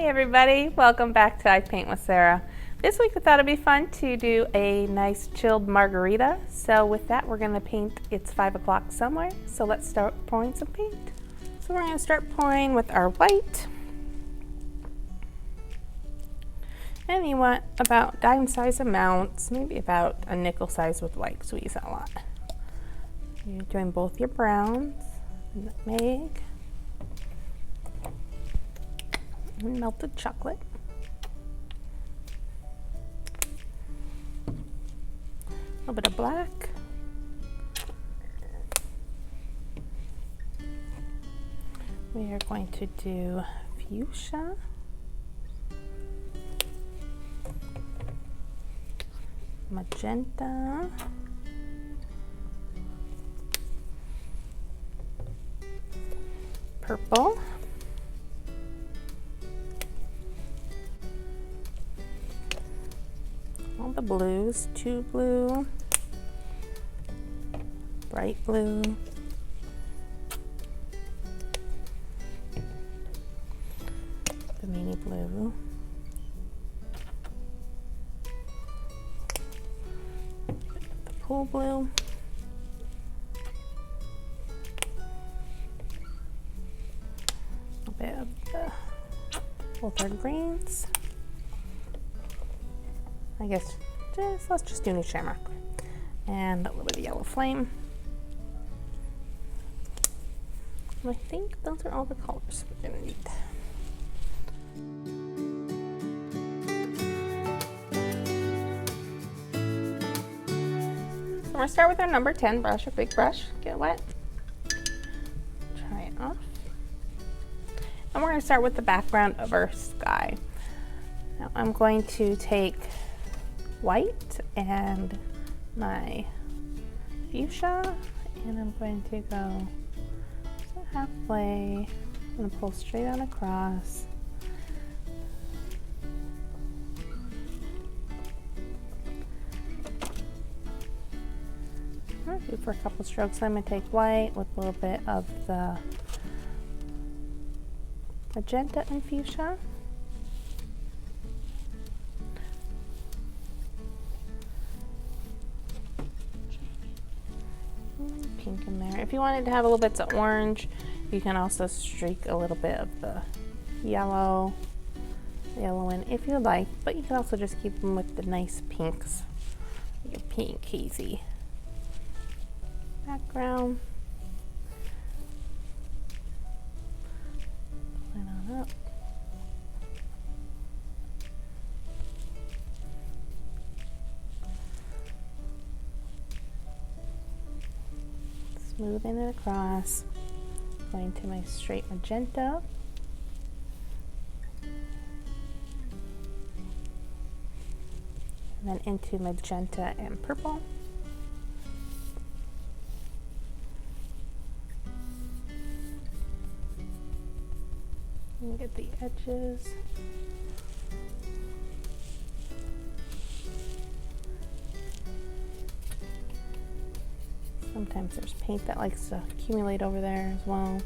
Hey everybody, welcome back to I Paint with Sarah. This week I thought it'd be fun to do a nice chilled margarita. So with that we're going to paint. It's 5 o'clock somewhere, so let's start pouring some paint. So we're going to start pouring with our white. And you want about dime size amounts, maybe about a nickel size with white, because we use that a lot. You're doing both your browns, nutmeg, and melted chocolate. A little bit of black. We are going to do fuchsia. Magenta. Purple. All the blues, 2 blue, bright blue, the mini blue, the pool blue, a bit of the both our greens. I guess let's just do new shamrock and a little bit of yellow flame. And I think those are all the colors we're gonna need. So we're gonna start with our number 10 brush, a big brush, get it wet, try it off. And we're gonna start with the background of our sky. Now I'm going to take white and my fuchsia, and I'm going to go halfway. I'm going to pull straight on across. I'm going to do for a couple strokes. I'm going to take white with a little bit of the magenta and fuchsia. Pink in there. If you wanted to have a little bits of orange, you can also streak a little bit of the yellow in if you like, but you can also just keep them with the nice pinks, like a pink hazy background. Line on up. Smoothing it across, going to my straight magenta, and then into magenta and purple. And get the edges. Sometimes there's paint that likes to accumulate over there as well.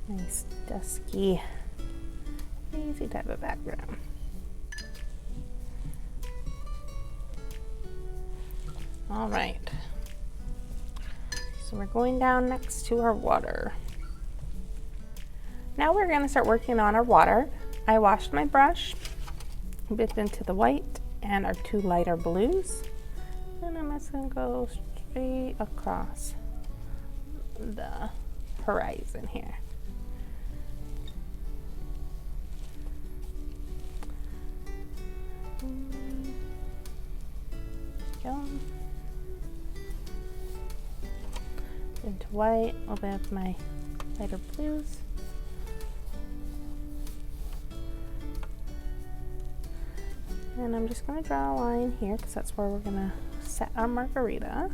Nice dusky, hazy type of background. All right, so we're going down next to our water. Now we're going to start working on our water. I washed my brush, dipped into the white and our 2 lighter blues, and I'm just going to go straight across the horizon here. Go into white, a little bit of my lighter blues. And I'm just going to draw a line here because that's where we're going to set our margarita.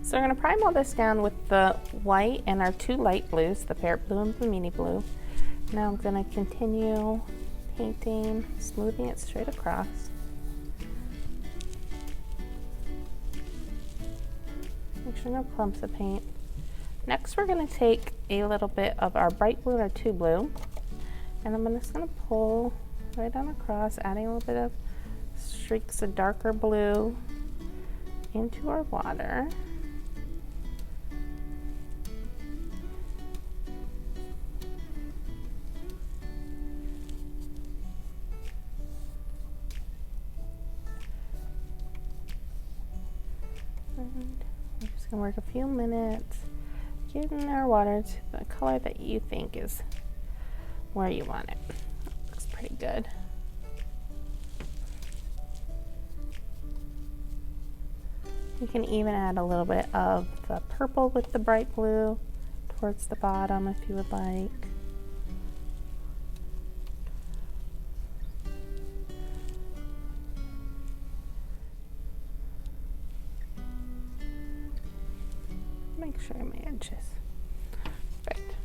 So we're going to prime all this down with the white and our 2 light blues, the parrot blue and the mini blue. Now I'm going to continue painting, smoothing it straight across. Make sure no clumps of paint. Next, we're going to take a little bit of our bright blue, our 2 blue, and I'm just going to pull right on across, adding a little bit of streaks of darker blue into our water. And we're just going to work a few minutes, getting our water to the color that you think is where you want it. Looks pretty good. You can even add a little bit of the purple with the bright blue towards the bottom if you would like. Make sure my edges. Perfect.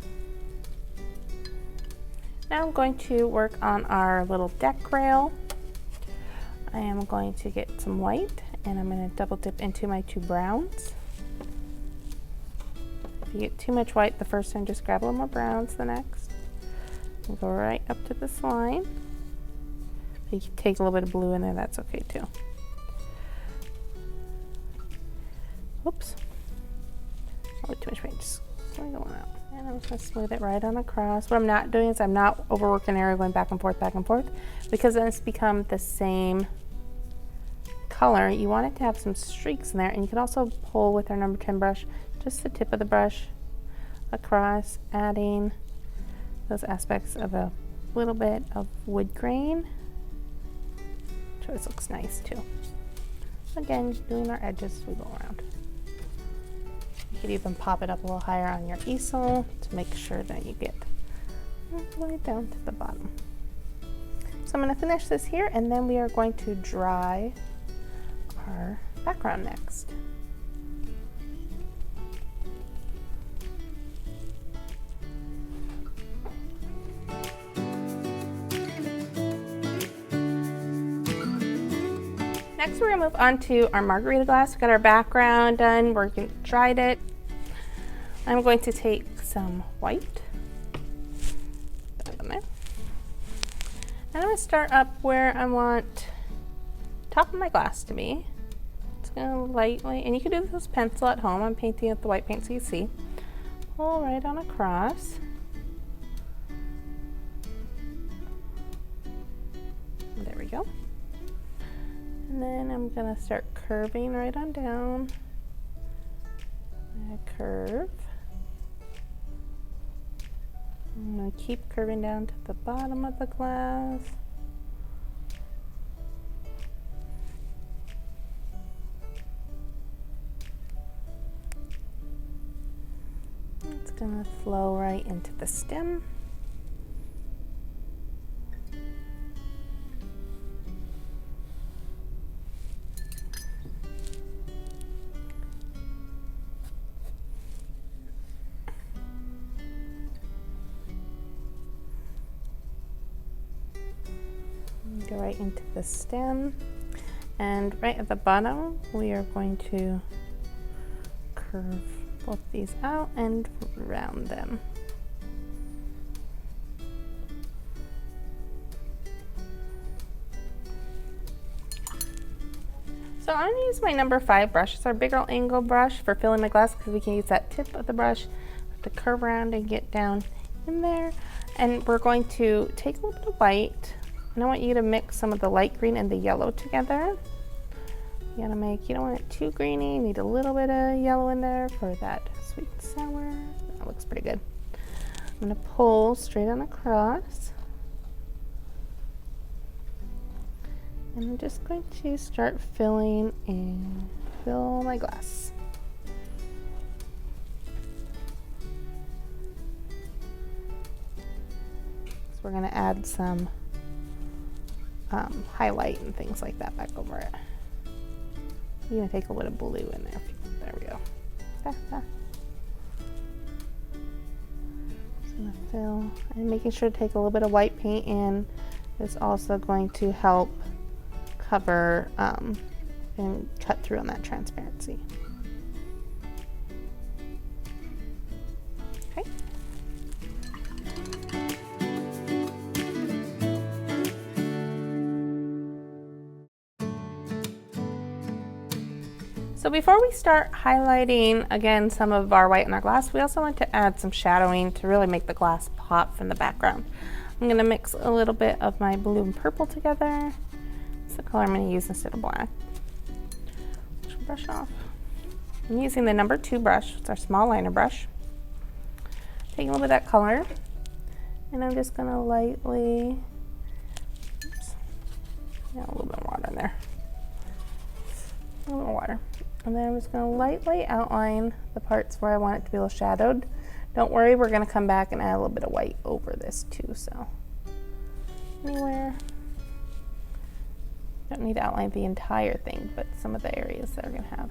Now I'm going to work on our little deck rail. I am going to get some white and I'm going to double dip into my 2 browns. If you get too much white the first time, just grab a little more browns the next. And go right up to this line. You can take a little bit of blue in there, that's okay too. Oops. Oh, too much paint, just going out. And I'm just going to smooth it right on across. What I'm not doing is I'm not overworking the area, going back and forth, because then it's become the same color. You want it to have some streaks in there, and you can also pull with our number 10 brush, just the tip of the brush across, adding those aspects of a little bit of wood grain. So this looks nice too. Again, doing our edges as we go around. You could even pop it up a little higher on your easel to make sure that you get all the way down to the bottom. So I'm going to finish this here, and then we are going to dry our background next. Next, we're going to move on to our Margarita glass. We've got our background done, we're dried it. I'm going to take some white, put it in there. And I'm going to start up where I want top of my glass to be. It's going to lightly, and you can do this with pencil at home. I'm painting with the white paint so you see. Pull right on across. There we go. And then I'm going to start curving right on down. Curve. I'm going to keep curving down to the bottom of the glass. It's going to flow right into the stem. Go right into the stem, and right at the bottom we are going to curve both these out and round them. So I'm going to use my number 5 brush. It's our bigger angle brush for filling my glass, because we can use that tip of the brush to curve around and get down in there. And we're going to take a little bit of white, and I want you to mix some of the light green and the yellow together. You gotta make, you don't want it too greeny, you need a little bit of yellow in there for that sweet and sour. That looks pretty good. I'm gonna pull straight on across. And I'm just going to start filling and fill my glass. So we're gonna add some highlight and things like that back over it. You're gonna take a little blue in there. There we go. Just gonna fill, and making sure to take a little bit of white paint in is also going to help cover and cut through on that transparency. So before we start highlighting again some of our white in our glass, we also want to add some shadowing to really make the glass pop from the background. I'm going to mix a little bit of my blue and purple together. It's the color I'm going to use instead of black. Brush off. I'm using the number 2 brush. It's our small liner brush. Taking a little bit of that color, and I'm just going to lightly, a little bit of water in there. A little water. And then I'm just going to lightly outline the parts where I want it to be a little shadowed. Don't worry, we're going to come back and add a little bit of white over this too. So anywhere. Don't need to outline the entire thing, but some of the areas that are going to have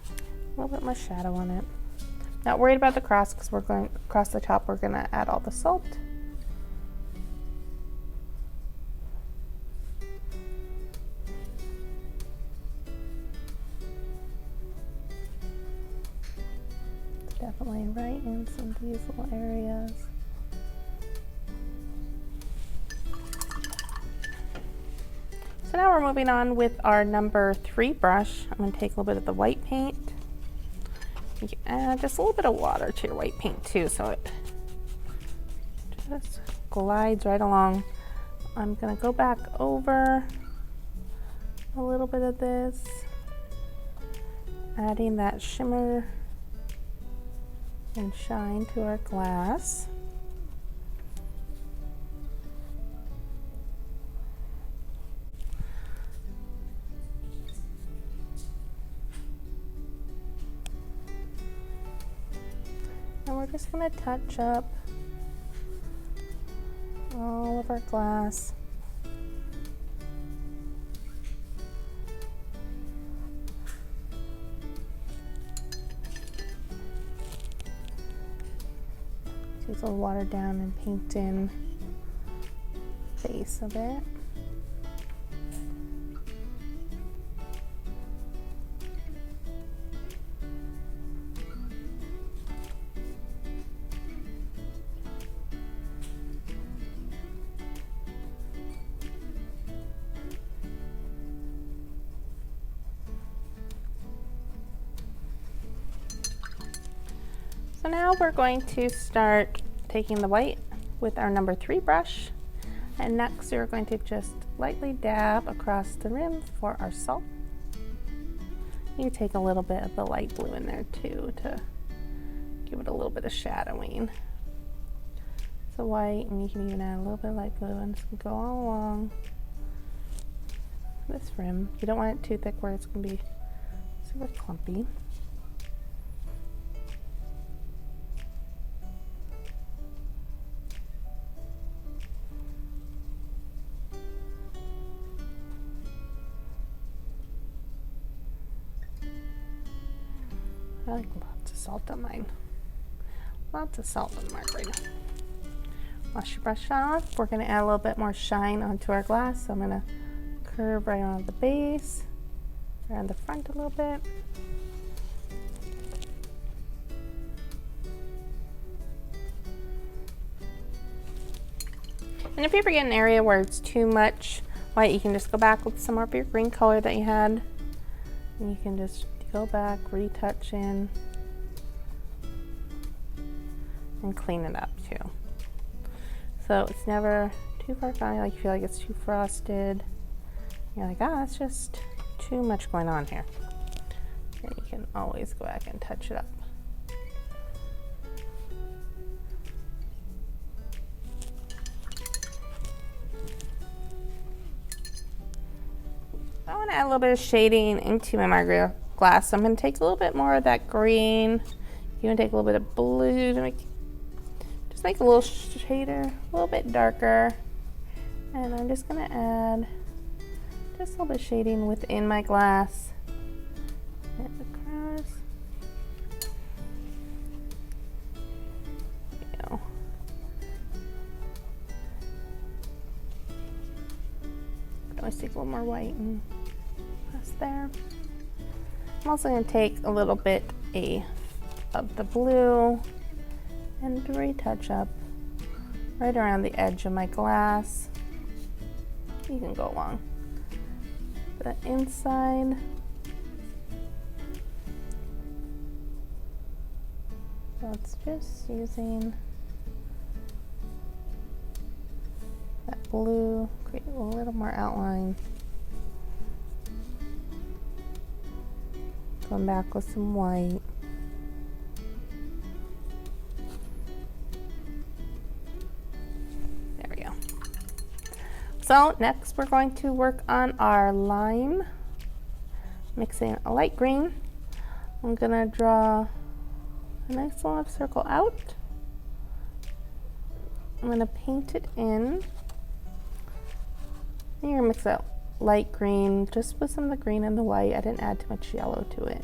a little bit more shadow on it. Not worried about the cross because we're going across the top. We're going to add all the salt. Definitely right in some of these little areas. So now we're moving on with our number 3 brush. I'm going to take a little bit of the white paint. You can add just a little bit of water to your white paint too, so it just glides right along. I'm going to go back over a little bit of this, adding that shimmer and shine to our glass. And we're just going to touch up all of our glass. Use a little water down and paint in the base of it. So now we're going to start taking the white with our number 3 brush, and next we're going to just lightly dab across the rim for our salt. You can take a little bit of the light blue in there too to give it a little bit of shadowing. So white, and you can even add a little bit of light blue and just go all along this rim. You don't want it too thick where it's going to be super clumpy. I like lots of salt on mine. Lots of salt on the Margarita. Wash your brush off. We're going to add a little bit more shine onto our glass. So I'm going to curve right on the base, around the front a little bit. And if you ever get an area where it's too much white, you can just go back with some more of your green color that you had. And you can just go back, retouch in, and clean it up too. So it's never too far gone, like you feel like it's too frosted. You're like, ah, it's just too much going on here. And you can always go back and touch it up. I want to add a little bit of shading into my Margarita glass. So I'm going to take a little bit more of that green. You want to take a little bit of blue to make a little shader, a little bit darker. And I'm just going to add just a little bit of shading within my glass and across. There you go. Always take a little more white and press there. I'm also going to take a little bit of the blue and retouch up right around the edge of my glass. You can go along the inside. So it's just using that blue, create a little more outline. Going back with some white. There we go. So next we're going to work on our lime. Mixing a light green. I'm gonna draw a nice long circle out. I'm gonna paint it in. And you're gonna mix it light green, just with some of the green and the white. I didn't add too much yellow to it.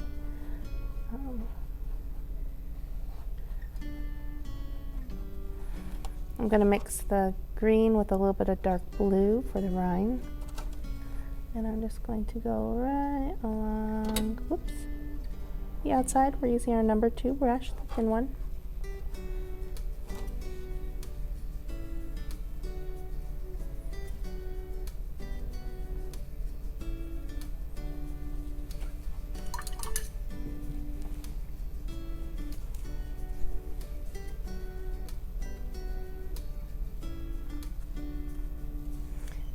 I'm going to mix the green with a little bit of dark blue for the rhine. And I'm just going to go right along, whoops, the outside. We're using our number 2 brush, the thin one.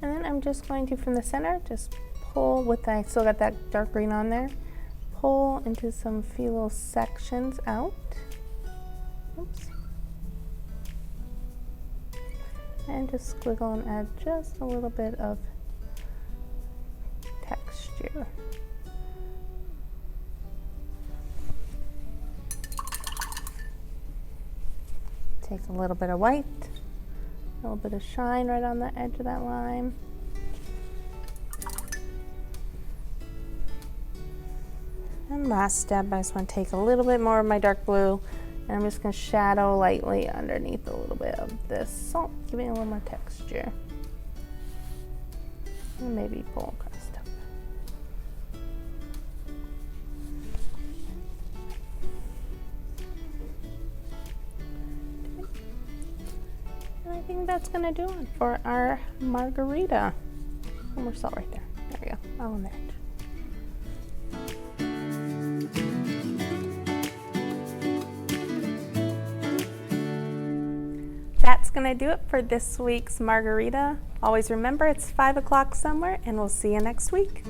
And then I'm just going to, from the center, just pull with, I still got that dark green on there, pull into some few little sections out. Oops. And just squiggle and add just a little bit of texture. Take a little bit of white. A little bit of shine right on the edge of that lime. And last step, I just want to take a little bit more of my dark blue, and I'm just going to shadow lightly underneath a little bit of this salt, giving it a little more texture. And maybe pull across top. I think that's gonna do it for our margarita. One more salt right there. There we go, all on the edge. That's gonna do it for this week's margarita. Always remember it's 5 o'clock somewhere, and we'll see you next week.